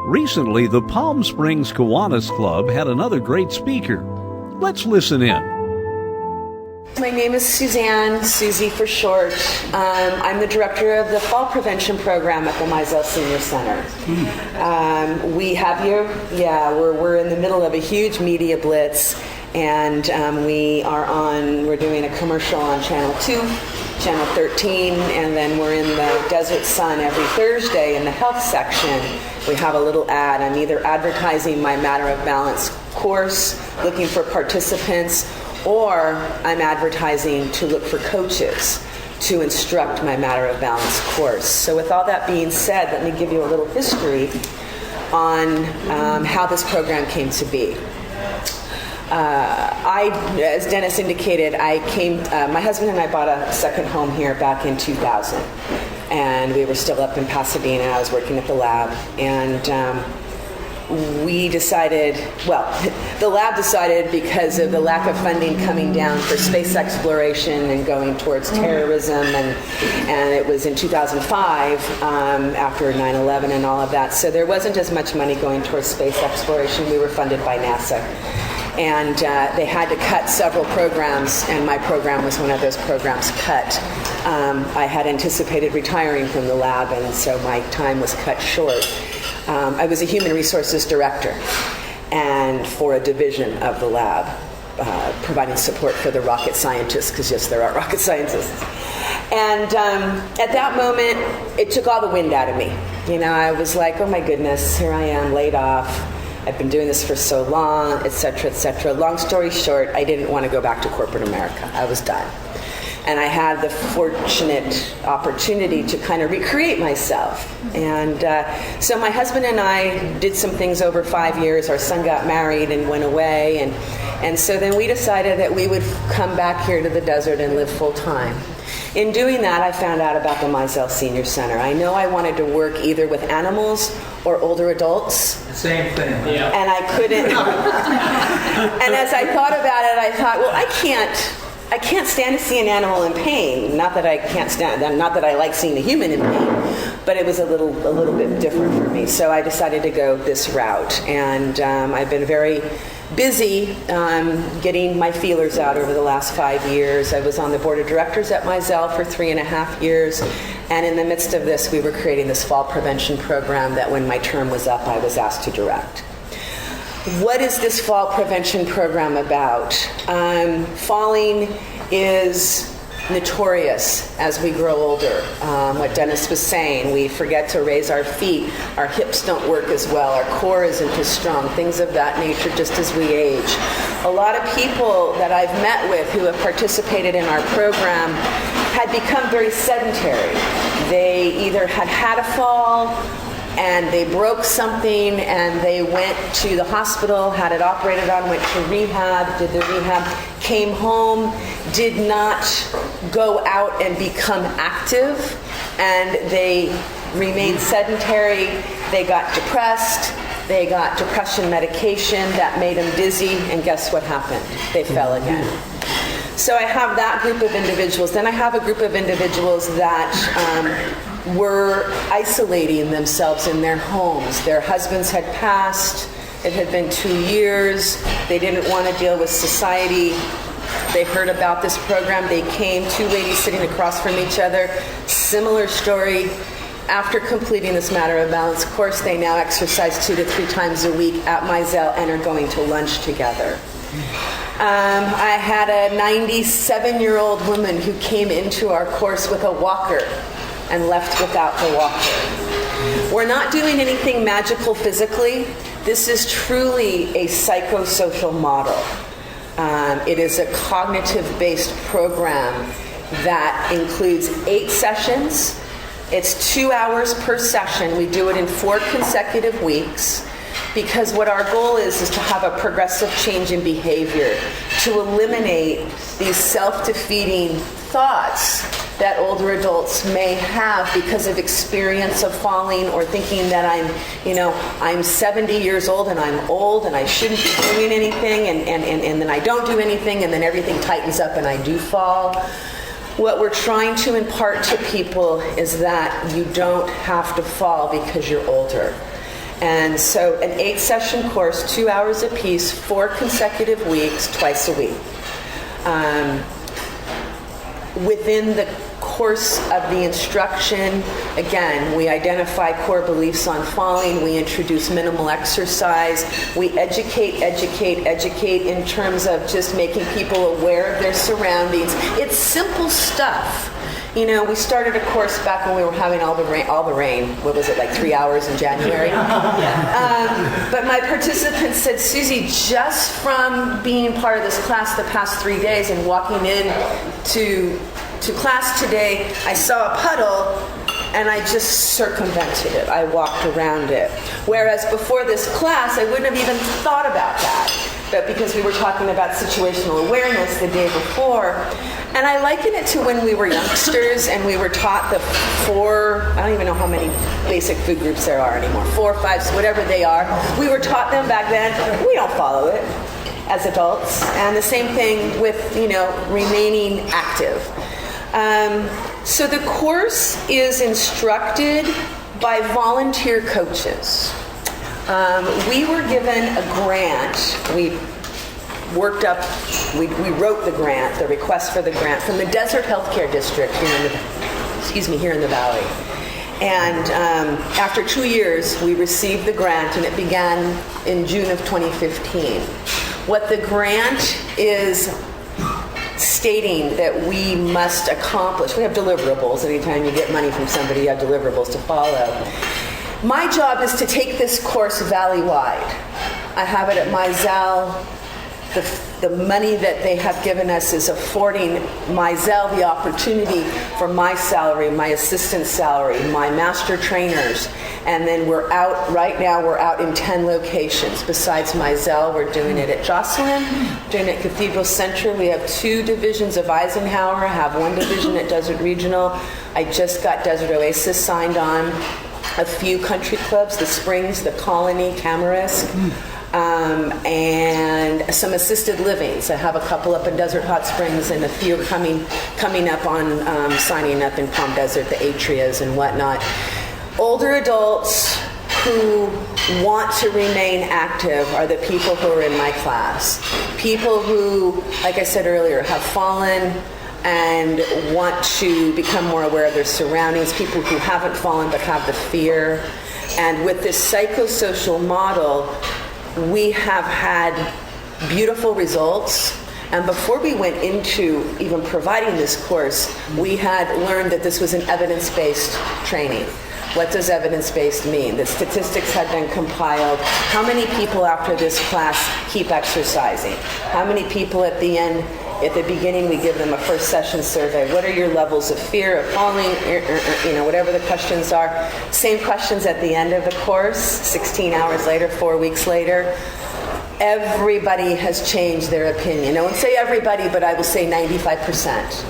Recently, the Palm Springs Kiwanis Club had another great speaker. Let's listen in. My name is Suzanne, Susie for short. I'm the director of the Fall Prevention Program at the Mizell Center. We have here, we're in the middle of a huge media blitz, and we're doing a commercial on Channel 2, Channel 13, and then we're in the Desert Sun every Thursday in the health section. We have a little ad. I'm either advertising my Matter of Balance course, looking for participants, or I'm advertising to look for coaches to instruct my Matter of Balance course. So with all that being said, let me give you a little history on how this program came to be. As Dennis indicated, my husband and I bought a second home here back in 2000. And we were still up in Pasadena. I was working at the lab. And we decided, the lab decided because of the lack of funding coming down for space exploration and going towards terrorism, and it was in 2005 after 9/11 and all of that. So there wasn't as much money going towards space exploration. We were funded by NASA. And they had to cut several programs, and my program was one of those programs cut. I had anticipated retiring from the lab, and so my time was cut short. I was a human resources director and for a division of the lab, providing support for the rocket scientists, because yes, there are rocket scientists. And at that moment, it took all the wind out of me. I was like, oh my goodness, here I am, laid off. I've been doing this for so long, et cetera, et cetera. Long story short, I didn't want to go back to corporate America. I was done. And I had the fortunate opportunity to kind of recreate myself. And so my husband and I did some things over 5 years. Our son got married and went away. And so then we decided that we would come back here to the desert and live full time. In doing that, I found out about the Mizell Senior Center. I know I wanted to work either with animals or older adults. Same thing. Yeah. And I couldn't. And as I thought about it, I thought, well, I can't stand to see an animal in pain. Not that I like seeing a human in pain, but it was a little bit different for me. So I decided to go this route, and I've been very busy getting my feelers out over the last 5 years. I was on the board of directors at Mizell for 3.5 years, and in the midst of this, we were creating this fall prevention program that when my term was up, I was asked to direct. What is this fall prevention program about? Falling is notorious as we grow older. What Dennis was saying, we forget to raise our feet, our hips don't work as well, our core isn't as strong, things of that nature just as we age. A lot of people that I've met with who have participated in our program had become very sedentary. They either had a fall, and they broke something, and they went to the hospital, had it operated on, went to rehab, did the rehab, came home, did not go out and become active, and they remained sedentary. They got depressed. They got depression medication that made them dizzy, and guess what happened? They fell again. So I have that group of individuals. Then I have a group of individuals that were isolating themselves in their homes. Their husbands had passed. It had been 2 years. They didn't want to deal with society. They heard about this program. They came, 2 ladies sitting across from each other. Similar story. After completing this Matter of Balance course, they now exercise 2 to 3 times a week at Mizell and are going to lunch together. I had a 97-year-old woman who came into our course with a walker and left without the walker. We're not doing anything magical physically. This is truly a psychosocial model. It is a cognitive-based program that includes 8 sessions. It's 2 hours per session. We do it in 4 consecutive weeks, because what our goal is to have a progressive change in behavior, to eliminate these self-defeating thoughts that older adults may have because of experience of falling, or thinking that I'm 70 years old and I'm old and I shouldn't be doing anything, and then I don't do anything, and then everything tightens up and I do fall. What we're trying to impart to people is that you don't have to fall because you're older. And so an 8-session course, 2 hours apiece, 4 consecutive weeks, twice a week. Within the course of the instruction, again, we identify core beliefs on falling, we introduce minimal exercise, we educate in terms of just making people aware of their surroundings. It's simple stuff. You know, we started a course back when we were having all the rain. What was it, like 3 hours in January? But my participants said, Susie, just from being part of this class the past 3 days and walking in to class today, I saw a puddle and I just circumvented it. I walked around it. Whereas before this class, I wouldn't have even thought about that. But because we were talking about situational awareness the day before, and I liken it to when we were youngsters and we were taught the 4, I don't even know how many basic food groups there are anymore, 4, 5, whatever they are. We were taught them back then. We don't follow it as adults. And the same thing with, remaining active. So the course is instructed by volunteer coaches. We were given a grant. We wrote the grant, the request for the grant from the Desert Healthcare District here in the Valley. And after 2 years, we received the grant, and it began in June of 2015. What the grant is stating that we must accomplish, we have deliverables. Anytime you get money from somebody, you have deliverables to follow. My job is to take this course valley-wide. I have it at Mizell. The money that they have given us is affording Mizell the opportunity for my salary, my assistant's salary, my master trainers. And then right now we're out in 10 locations. Besides Mizell, we're doing it at Jocelyn, doing it at Cathedral Center. We have 2 divisions of Eisenhower, have 1 division at Desert Regional. I just got Desert Oasis signed on. A few country clubs, the Springs, the Colony, Tamarisk, and some assisted livings. I have a couple up in Desert Hot Springs and a few coming up on signing up in Palm Desert, the Atrias and whatnot. Older adults who want to remain active are the people who are in my class. People who, like I said earlier, have fallen and want to become more aware of their surroundings, people who haven't fallen but have the fear. And with this psychosocial model, we have had beautiful results. And before we went into even providing this course, we had learned that this was an evidence-based training. What does evidence-based mean? The statistics had been compiled. How many people after this class keep exercising? How many people at the beginning, we give them a first session survey. What are your levels of fear, of falling, whatever the questions are. Same questions at the end of the course, 16 hours later, 4 weeks later. Everybody has changed their opinion. I won't say everybody, but I will say 95%.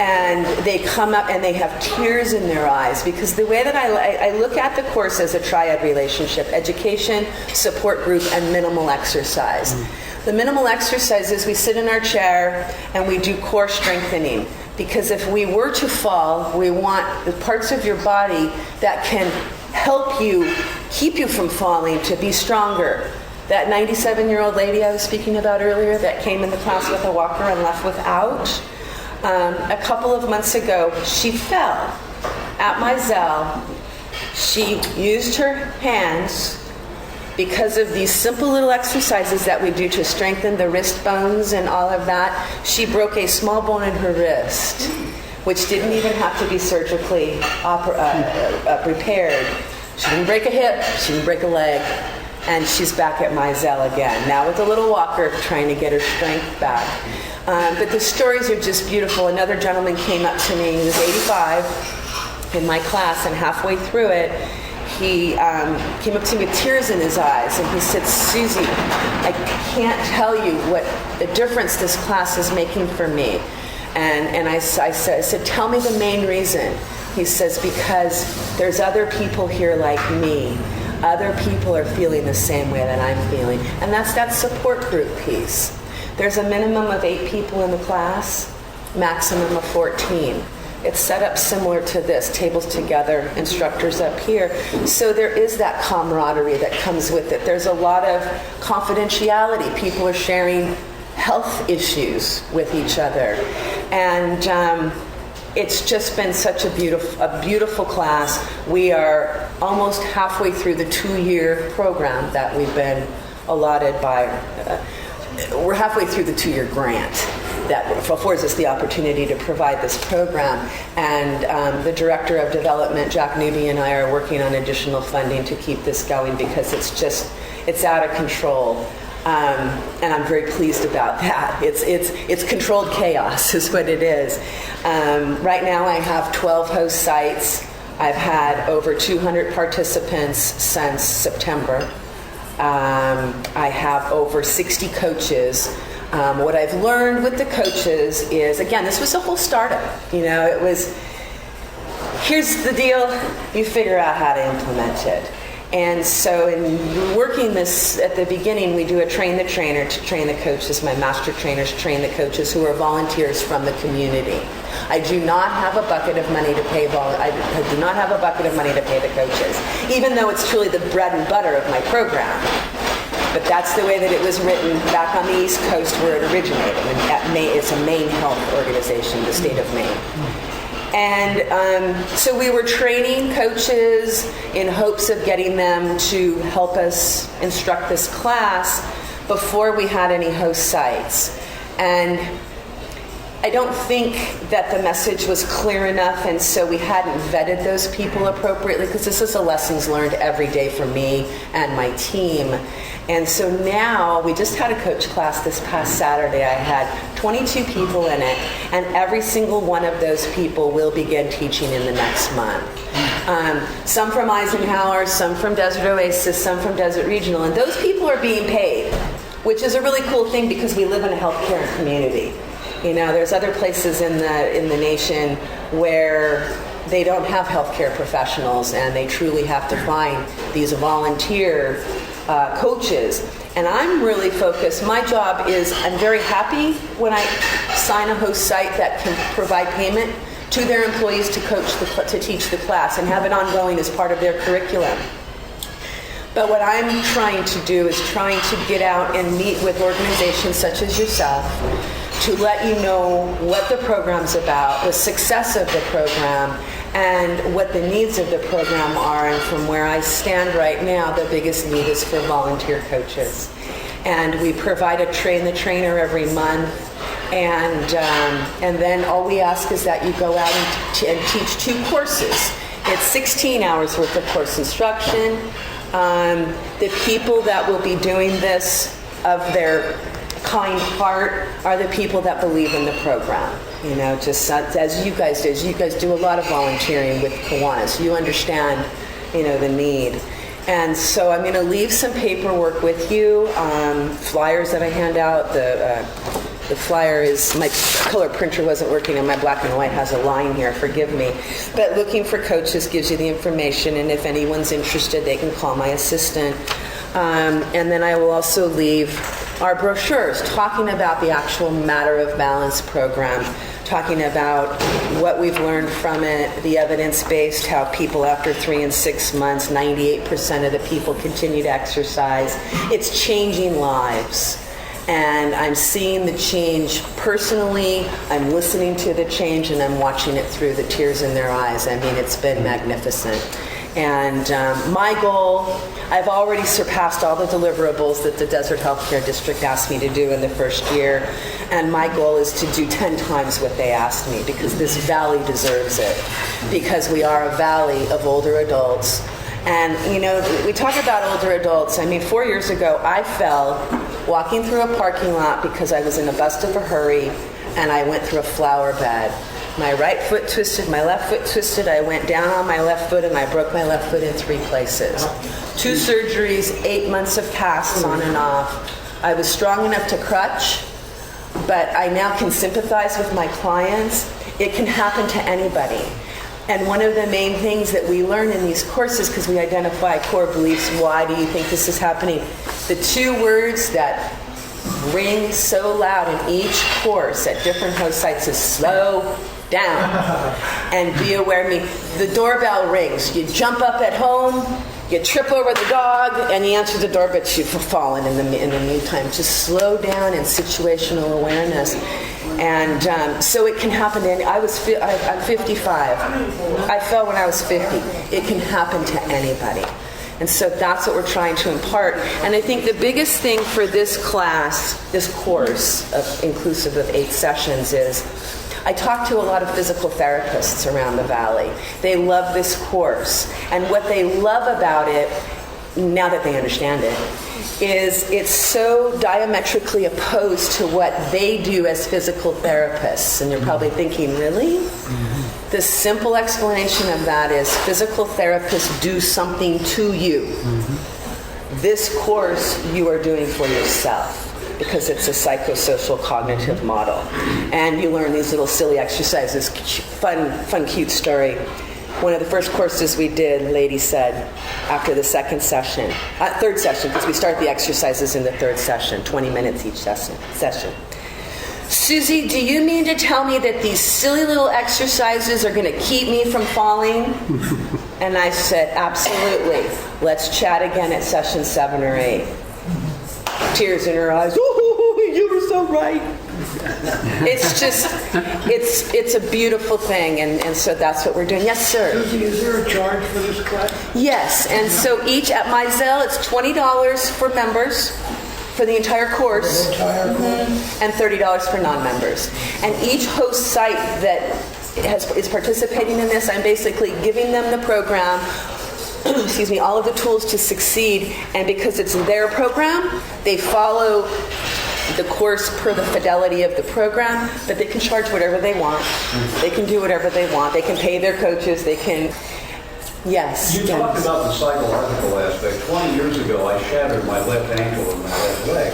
And they come up and they have tears in their eyes, because the way that I look at the course as a triad relationship: education, support group, and minimal exercise. The minimal exercise is we sit in our chair and we do core strengthening. Because if we were to fall, we want the parts of your body that can help you, keep you from falling, to be stronger. That 97-year-old lady I was speaking about earlier that came in the class with a walker and left without, a couple of months ago, she fell at Mizell. She used her hands, because of these simple little exercises that we do to strengthen the wrist bones and all of that. She broke a small bone in her wrist, which didn't even have to be surgically repaired. She didn't break a hip, she didn't break a leg, and she's back at Mizell again, now with a little walker, trying to get her strength back. But the stories are just beautiful. Another gentleman came up to me, he was 85, in my class, and halfway through it, he came up to me with tears in his eyes, and he said, Susie, I can't tell you what a difference this class is making for me. And I said, tell me the main reason. He says, because there's other people here like me. Other people are feeling the same way that I'm feeling. And that's that support group piece. There's a minimum of 8 people in the class, maximum of 14. it's set up similar to this, tables together, instructors up here. So there is that camaraderie that comes with it. There's a lot of confidentiality. People are sharing health issues with each other. And it's just been such a beautiful class. We are almost halfway through the 2-year program that we've been allotted by. We're halfway through the 2-year grant that affords us the opportunity to provide this program. And the Director of Development, Jack Newby, and I are working on additional funding to keep this going because it's out of control. And I'm very pleased about that. It's controlled chaos is what it is. Right now I have 12 host sites. I've had over 200 participants since September. I have over 60 coaches. What I've learned with the coaches is, again, this was a whole startup. It was, here's the deal, you figure out how to implement it. And so in working this at the beginning, we do a train the trainer to train the coaches. My master trainers train the coaches who are volunteers from the community. I do not have a bucket of money to pay I do not have a bucket of money to pay the coaches, even though it's truly the bread and butter of my program. But that's the way that it was written back on the East Coast where it originated. And it's a Maine health organization, the state of Maine. And so we were training coaches in hopes of getting them to help us instruct this class before we had any host sites. And I don't think that the message was clear enough, and so we hadn't vetted those people appropriately, because this is a lessons learned every day for me and my team. And so now, we just had a coach class this past Saturday. I had 22 people in it, and every single one of those people will begin teaching in the next month. Some from Eisenhower, some from Desert Oasis, some from Desert Regional, and those people are being paid, which is a really cool thing because we live in a healthcare community. There's other places in the nation where they don't have healthcare professionals, and they truly have to find these volunteer coaches. And I'm really focused. My job is, I'm very happy when I sign a host site that can provide payment to their employees to teach the class and have it ongoing as part of their curriculum. But what I'm trying to do is trying to get out and meet with organizations such as yourself to let you know what the program's about, the success of the program, and what the needs of the program are. And from where I stand right now, the biggest need is for volunteer coaches. And we provide a train the trainer every month. And then all we ask is that you go out and teach 2 courses. It's 16 hours worth of course instruction. The people that will be doing this of their kind heart are the people that believe in the program. Just as you guys do. You guys do a lot of volunteering with Kiwanis. You understand, the need. And so I'm going to leave some paperwork with you, flyers that I hand out. The flyer is, my color printer wasn't working and my black and white has a line here, forgive me. But looking for coaches gives you the information, and if anyone's interested, they can call my assistant. And then I will also leave our brochures talking about the actual Matter of Balance program, talking about what we've learned from it, the evidence-based, how people after 3 and 6 months, 98% of the people continue to exercise. It's changing lives. And I'm seeing the change personally, I'm listening to the change, and I'm watching it through the tears in their eyes. I mean, it's been magnificent. And my goal, I've already surpassed all the deliverables that the Desert Healthcare District asked me to do in the first year. And my goal is to do 10 times what they asked me, because this valley deserves it. Because we are a valley of older adults. And, we talk about older adults. I mean, 4 years ago, I fell walking through a parking lot because I was in a bust of a hurry, and I went through a flower bed. My right foot twisted, my left foot twisted. I went down on my left foot and I broke my left foot in 3 places. 2 surgeries, 8 months of casts on and off. I was strong enough to crutch, but I now can sympathize with my clients. It can happen to anybody. And one of the main things that we learn in these courses, because we identify core beliefs, why do you think this is happening? The 2 words that ring so loud in each course at different host sites is slow down. And be aware, the doorbell rings. You jump up at home, you trip over the dog, and you answer the door, but you've fallen in the meantime. Just slow down in situational awareness. And so it can happen to I'm 55. I fell when I was 50. It can happen to anybody. And so that's what we're trying to impart. And I think the biggest thing for this class, this course, inclusive of 8 sessions, is I talk to a lot of physical therapists around the valley. They love this course. And what they love about it, now that they understand it, is it's so diametrically opposed to what they do as physical therapists. And you're probably thinking, really? Mm-hmm. The simple explanation of that is physical therapists do something to you. Mm-hmm. This course you are doing for yourself, because it's a psychosocial cognitive model. And you learn these little silly exercises, fun, cute story. One of the first courses we did, lady said, after the third session, because we start the exercises in the third session, 20 minutes each session. Susie, do you mean to tell me that these silly little exercises are going to keep me from falling? And I said, absolutely. Let's chat again at session 7 or 8. Tears in her eyes. Ooh, you were so right. It's just, it's a beautiful thing, and so that's what we're doing. Yes, sir. Susie, is there a charge for this class? Yes, and so each at Mizell, it's $20 for members for the entire course, and $30 for non-members. And each host site that is participating in this, I'm basically giving them the program, all of the tools to succeed, and because it's their program, they follow the course per the fidelity of the program, but they can charge whatever they want. They can do whatever they want. They can pay their coaches. They can, yes. You talked about the psychological aspect. 20 years ago, I shattered my left ankle and my left leg.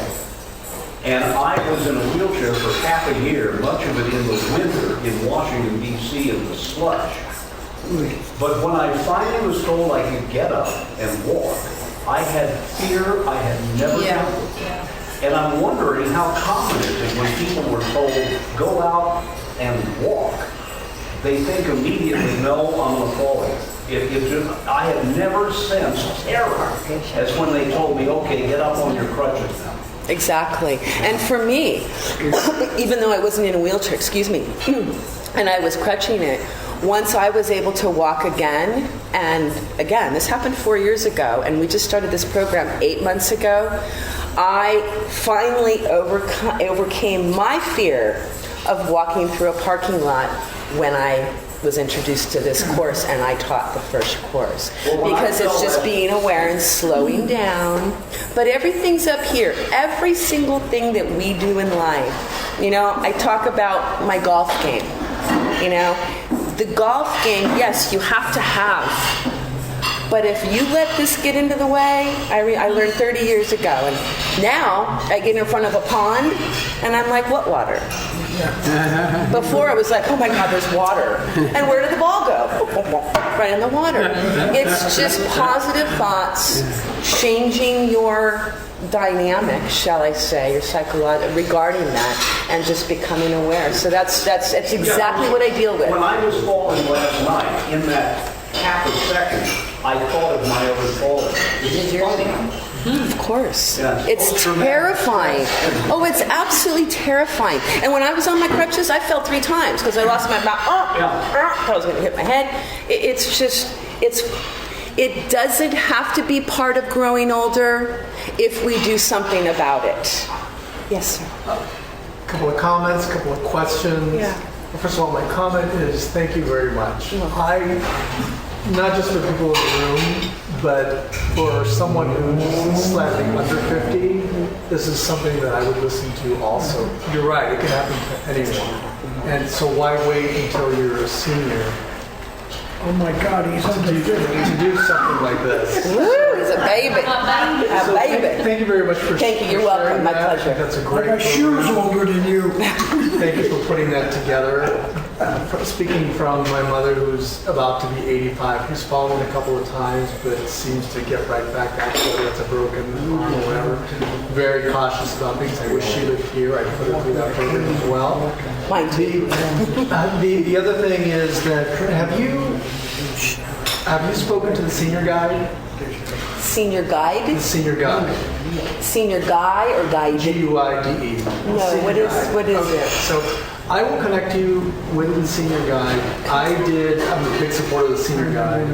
And I was in a wheelchair for half a year, much of it in the winter in Washington, D.C. in the slush. But when I finally was told I could get up and walk, I had fear I had never dealt with. And I'm wondering how common is it when people were told, go out and walk, they think immediately, no, I'm going to fall in. I have never sensed terror as when they told me, okay, get up on your crutches now. Exactly. And for me, even though I wasn't in a wheelchair, and I was crutching it, once I was able to walk again, and again, this happened 4 years ago, and we just started this program 8 months ago, I finally overcame my fear of walking through a parking lot when I was introduced to this course and I taught the first course. Because it's just being aware and slowing down. But everything's up here. Every single thing that we do in life. I talk about my golf game. The golf game, yes, you have to have. But if you let this get into the way, I learned 30 years ago, and now I get in front of a pond, and I'm like, what water? Before I was like, oh my God, there's water. And where did the ball go? Right in the water. It's just positive thoughts, changing your dynamic, shall I say, your psychological regarding that, and just becoming aware. So that's exactly what I deal with. When I was falling last night, in that half a second, I thought of my own falling. It's funny. Of course. Yeah, it's terrifying. Oh, it's absolutely terrifying. And when I was on my crutches, I fell 3 times because I lost my mouth. I was going to hit my head. It doesn't have to be part of growing older if we do something about it. Yes, sir. A couple of comments, a couple of questions. Yeah. Well, first of all, my comment is thank you very much. Not just for people in the room, but for someone who's slightly under 50, this is something that I would listen to also. You're right, it can happen to anyone. And so why wait until you're a senior? Oh my God, he's under 50 to do something like this. Woo, he's a baby. A baby. Thank you very much for Thank you, you're welcome, my that. pleasure. That's a great I got shoes older than you. Thank you for putting that together. speaking from my mother, who's about to be 85, who's fallen a couple of times, but seems to get right back up, whether it's a broken arm or whatever. Very cautious about things. I wish she lived here. I put her through that program as well. Mine too. The other thing is that have you spoken to the senior guide? Senior guide? The senior guide. Senior guy or guide? G-U-I-D-E. No, what is Okay, it? so I will connect you with the senior guide. I'm a big supporter of the senior guide,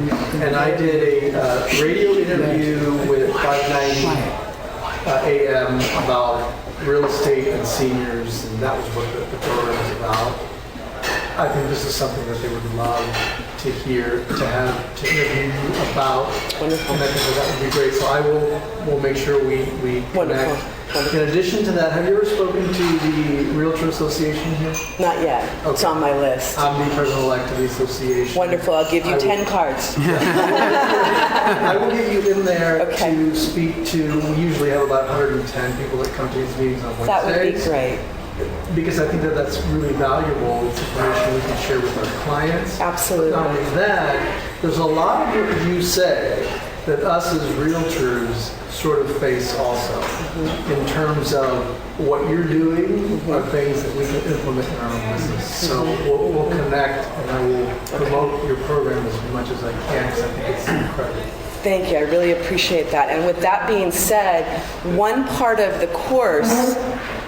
and I did a radio interview with 590 AM about real estate and seniors, and that was what the program was about. I think this is something that they would love to hear, to interview you about. Wonderful. And I think that would be great. So I will make sure we connect. Wonderful. In addition to that, have you ever spoken to the Realtor Association here? Not yet. It's on my list. I'm the president-elect of the association. Wonderful. I'll give you 10 cards. I will get you in there Okay. to speak to, we usually have about 110 people that come to these meetings on Wednesdays. That would be great. Because I think that that's really valuable. It's information we can share with our clients. Absolutely. Not only that, there's a lot of what you say that us as realtors sort of face also in terms of what you're doing are things that we can implement in our own business. So we'll connect, and I will promote your program as much as I can because I think it's incredible. Thank you. I really appreciate that. And with that being said, one part of the course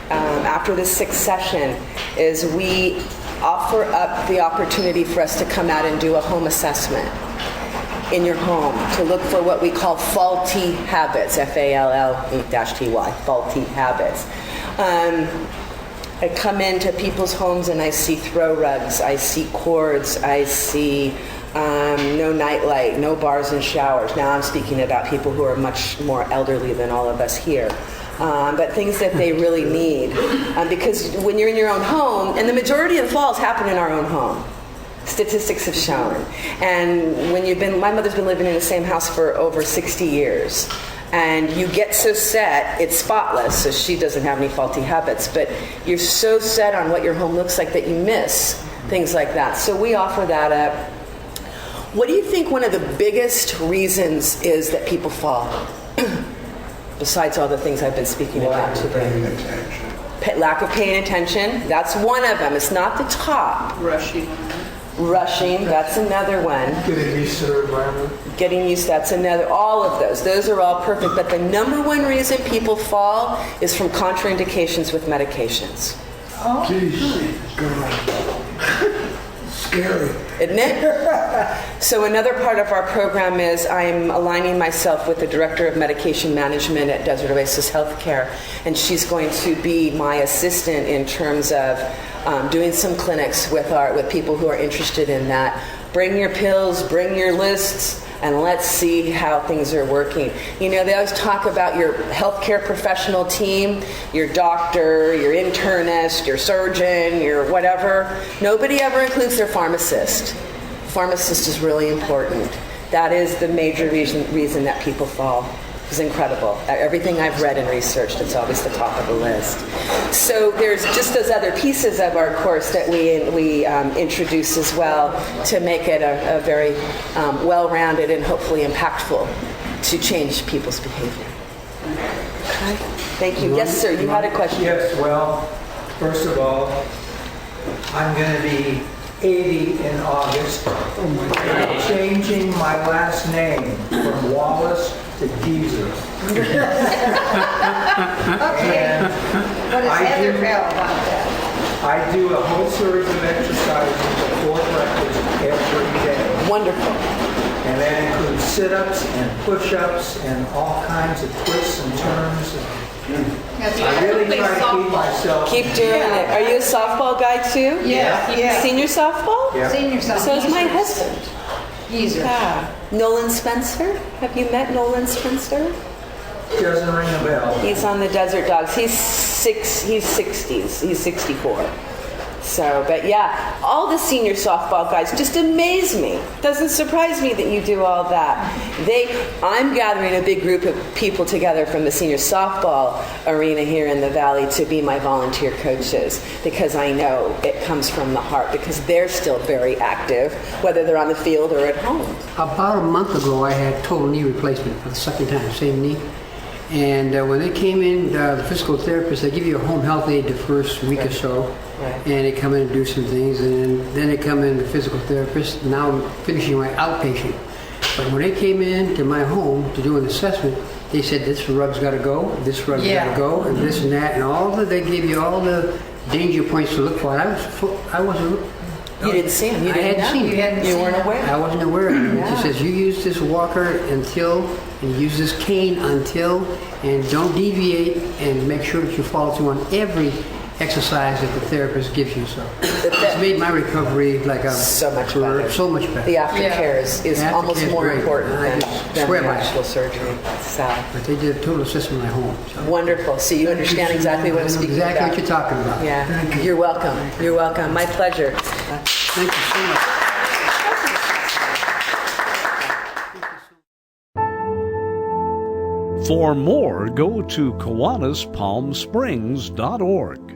after the 6th session is we offer up the opportunity for us to come out and do a home assessment in your home to look for what we call faulty habits, F-A-L-L-T-Y, faulty habits. I come into people's homes and I see throw rugs, I see cords, I see no nightlight, no bars and showers. Now I'm speaking about people who are much more elderly than all of us here. But things that they really need. Because when you're in your own home, and the majority of falls happen in our own home. Statistics have shown. And my mother's been living in the same house for over 60 years. And you get so set, it's spotless, so she doesn't have any faulty habits, but you're so set on what your home looks like that you miss things like that. So we offer that up. What do you think one of the biggest reasons is that people fall? Besides all the things I've been speaking about today. Lack of paying attention. That's one of them. It's not the top. Rushing, that's another one. Getting used to the environment. Getting used, that's another. All of those. Those are all perfect. But the number one reason people fall is from contraindications with medications. Oh, geez. Scary. Isn't it? So another part of our program is I'm aligning myself with the Director of Medication Management at Desert Oasis Healthcare, and she's going to be my assistant in terms of doing some clinics with people who are interested in that. Bring your pills, bring your lists, and let's see how things are working. You know, they always talk about your healthcare professional team, your doctor, your internist, your surgeon, your whatever. Nobody ever includes their pharmacist. Pharmacist is really important. That is the major reason that people fall. It's incredible. Everything I've read and researched, it's always the top of the list. So there's just those other pieces of our course that we introduce as well to make it a very well-rounded and hopefully impactful to change people's behavior. Okay. Thank you. Yes, sir. You had a question. Yes, well, first of all, I'm going to be 80 in August. I'm changing my last name from Wallace to Geezer. Okay. And What does I Heather do- feel about that? I do a whole series of exercises before breakfast every day. Wonderful. And that includes sit-ups and push-ups and all kinds of twists and turns. I really try to keep myself. Keep doing it. Are you a softball guy too? Yeah. Senior softball? Yeah. Senior self. So is my husband. Geezer. Yeah. Nolan Spencer? Have you met Nolan Spencer? Doesn't ring a bell. He's on the Desert Dogs. He's 60s. He's 64. So, but yeah, all the senior softball guys just amaze me. Doesn't surprise me that you do all that. I'm gathering a big group of people together from the senior softball arena here in the Valley to be my volunteer coaches, because I know it comes from the heart, because they're still very active, whether they're on the field or at home. About a month ago, I had total knee replacement for the second time, same knee. And when they came in, the physical therapist, they give you a home health aid the first week or so. Right. And they come in and do some things. And then they come in, the physical therapist. Now I'm finishing my outpatient. But when they came in to my home to do an assessment, they said, this rug's got to go, this rug's got to go, and this and that. And they gave you all the danger points to look for. I wasn't. You didn't see him. You didn't hadn't know. seen him. You weren't aware. I wasn't aware of it. Yeah. She says, you use this walker until, and use this cane until, and don't deviate, and make sure that you follow through on every exercise that the therapist gives you. So it's made my recovery like So much better. So much better. The aftercare is Aftercare almost is more great. important I than just swear the by it. actual surgery. So But they did a total assessment at home. So. wonderful. So you understand exactly what I'm I know speaking exactly about. what you're talking about. Yeah. Thank you. You're welcome. You're welcome. My pleasure. Thank you so much. For more, go to KiwanisPalmSprings.org.